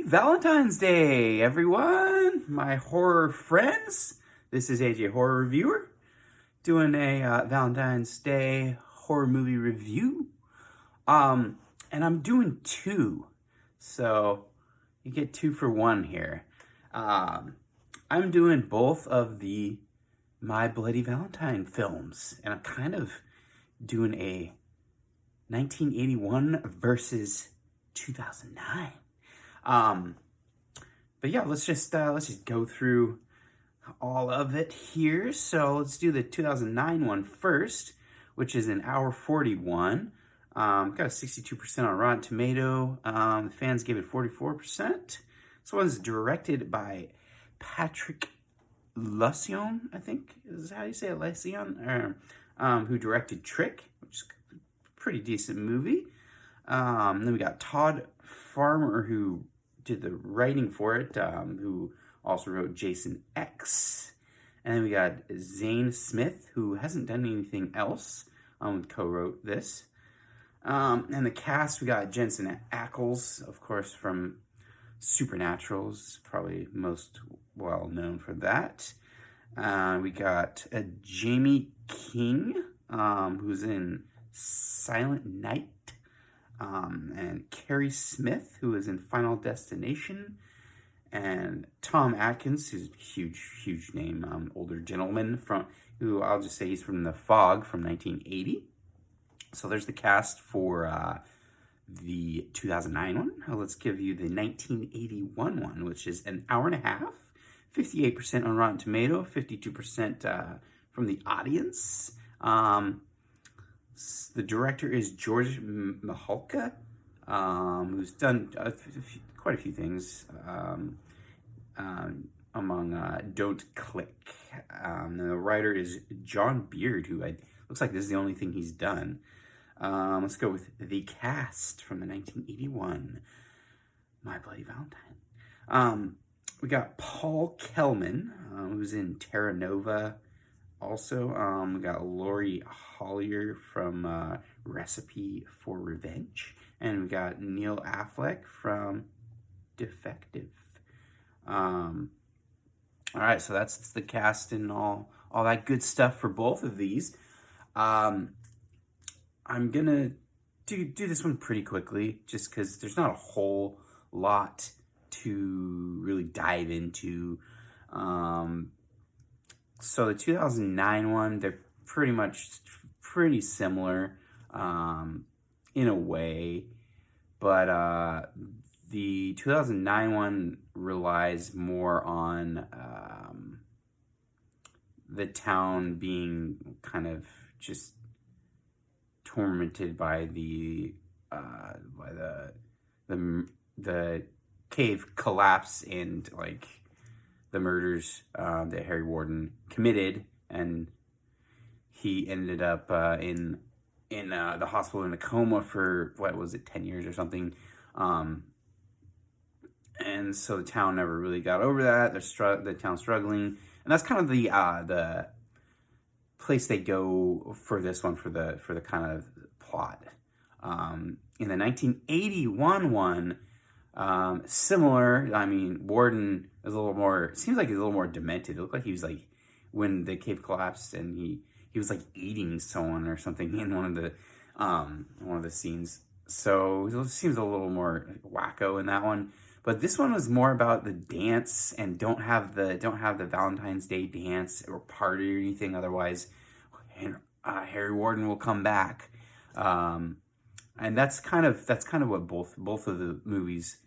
Valentine's Day, everyone! My horror friends. This is AJ Horror Reviewer doing a Valentine's Day horror movie review. And I'm doing two, so you get two for one here. I'm doing both of the My Bloody Valentine films, and I'm kind of doing a 1981 versus 2009. But yeah, let's just go through all of it here. So let's do the 2009 one first, which is an hour 41. Got a 62% on Rotten Tomato. The fans gave it 44%. This one's directed by Patrick Lucion, I think is how you say it, Lucion, who directed Trick, which is a pretty decent movie. Then we got Todd Farmer, who did the writing for it, who also wrote Jason X. And then we got Zane Smith, who hasn't done anything else, co-wrote this. And the cast, we got Jensen Ackles, of course, from Supernatural's probably most well known for that. We got Jamie King, who's in Silent Night. And Carrie Smith, who is in Final Destination, and Tom Atkins, who's a huge name, older gentleman who I'll just say he's from The Fog from 1980. So there's the cast for the 2009 one. Let's give you the 1981 one, which is an hour and a half, 58% on Rotten Tomato, 52% from the audience. The director is George Mihalka, who's done quite a few things, among Don't Click. And the writer is John Beard, who looks like this is the only thing he's done. Let's go with the cast from the 1981 My Bloody Valentine. We got Paul Kellman, who's in Terra Nova. Also, we got Lori Hollier from Recipe for Revenge. And we got Neil Affleck from Defective. All right, so that's the cast and all that good stuff for both of these. I'm going to do this one pretty quickly, just because there's not a whole lot to really dive into. So the 2009 one, they're pretty similar in a way, but the 2009 one relies more on the town being kind of just tormented by the cave collapse and like the murders that Harry Warden committed, and he ended up in the hospital in a coma for, what was it, 10 years or something. And so the town never really got over that. The town's struggling, and that's kind of the place they go for this one for the kind of plot. In the 1981 one, similar. I mean, Warden is a little more. Seems like he's a little more demented. It looked like he was like when the cave collapsed and he was like eating someone or something in one of the scenes. So it seems a little more wacko in that one. But this one was more about the dance, and don't have the Valentine's Day dance or party or anything. Otherwise, Harry Warden will come back. And that's kind of what both of the movies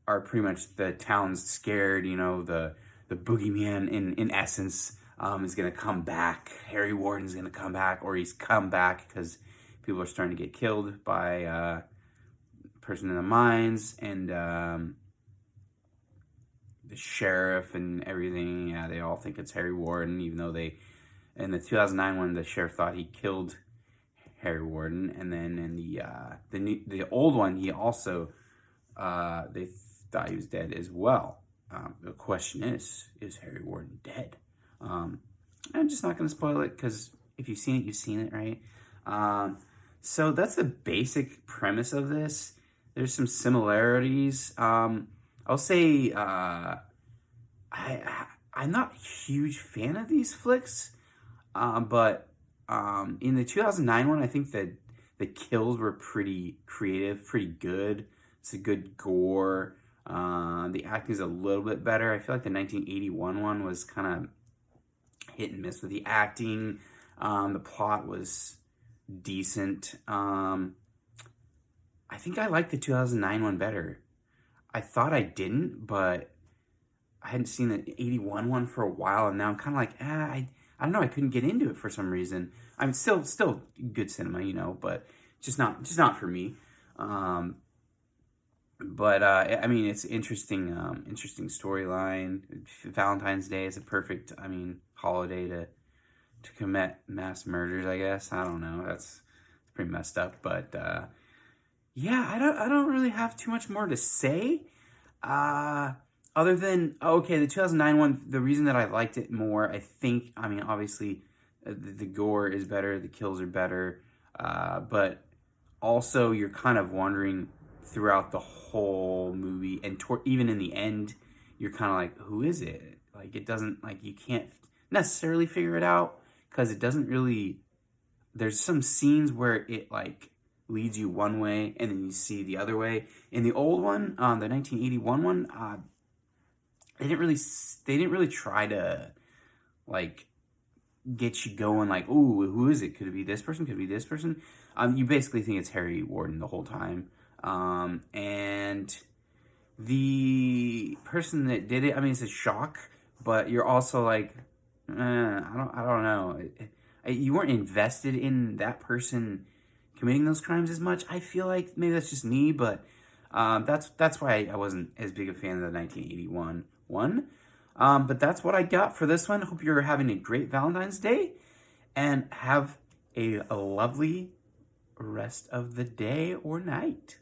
are pretty much. The town's scared, the boogeyman in essence is going to come back. Harry Warden's going to come back, or he's come back because people are starting to get killed by person in the mines, and the sheriff and everything. Yeah, they all think it's Harry Warden, even though in the 2009 one, the sheriff thought he killed Harry Warden, and then in the old one, he also they thought he was dead as well. The question is Harry Warden dead? I'm just not going to spoil it, because if you've seen it, you've seen it, right? So that's the basic premise of this. There's some similarities. I'll say I'm not a huge fan of these flicks, but in the 2009 one, I think that the kills were pretty creative, pretty good. It's a good gore. The acting is a little bit better. I feel like the 1981 one was kind of hit and miss with the acting. The plot was decent. I think I like the 2009 one better. I thought I didn't, but I hadn't seen the 81 one for a while, and now I'm kind of like, I don't know, I couldn't get into it for some reason. I'm still good cinema, you know, but just not for me. But I mean, it's interesting, interesting storyline. Valentine's Day is a perfect, I mean, holiday to commit mass murders. I guess I don't know. That's pretty messed up, but yeah, I don't really have too much more to say. Other than okay, the 2009 one. The reason that I liked it more, I think, I mean, obviously, the gore is better, the kills are better, but also you're kind of wondering throughout the whole movie, and even in the end, you're kind of like, who is it? Like, it doesn't, like, you can't necessarily figure it out because it doesn't really. There's some scenes where it like leads you one way and then you see the other way. In the old one, the 1981 one, they didn't really try to like get you going like, ooh, who is it? Could it be this person? Could it be this person? You basically think it's Harry Warden the whole time. And the person that did it, I mean, it's a shock, but you're also like, I don't know. You weren't invested in that person committing those crimes as much. I feel like maybe that's just me, but that's why I wasn't as big a fan of the 1981 one. But that's what I got for this one. Hope you're having a great Valentine's Day and have a lovely rest of the day or night.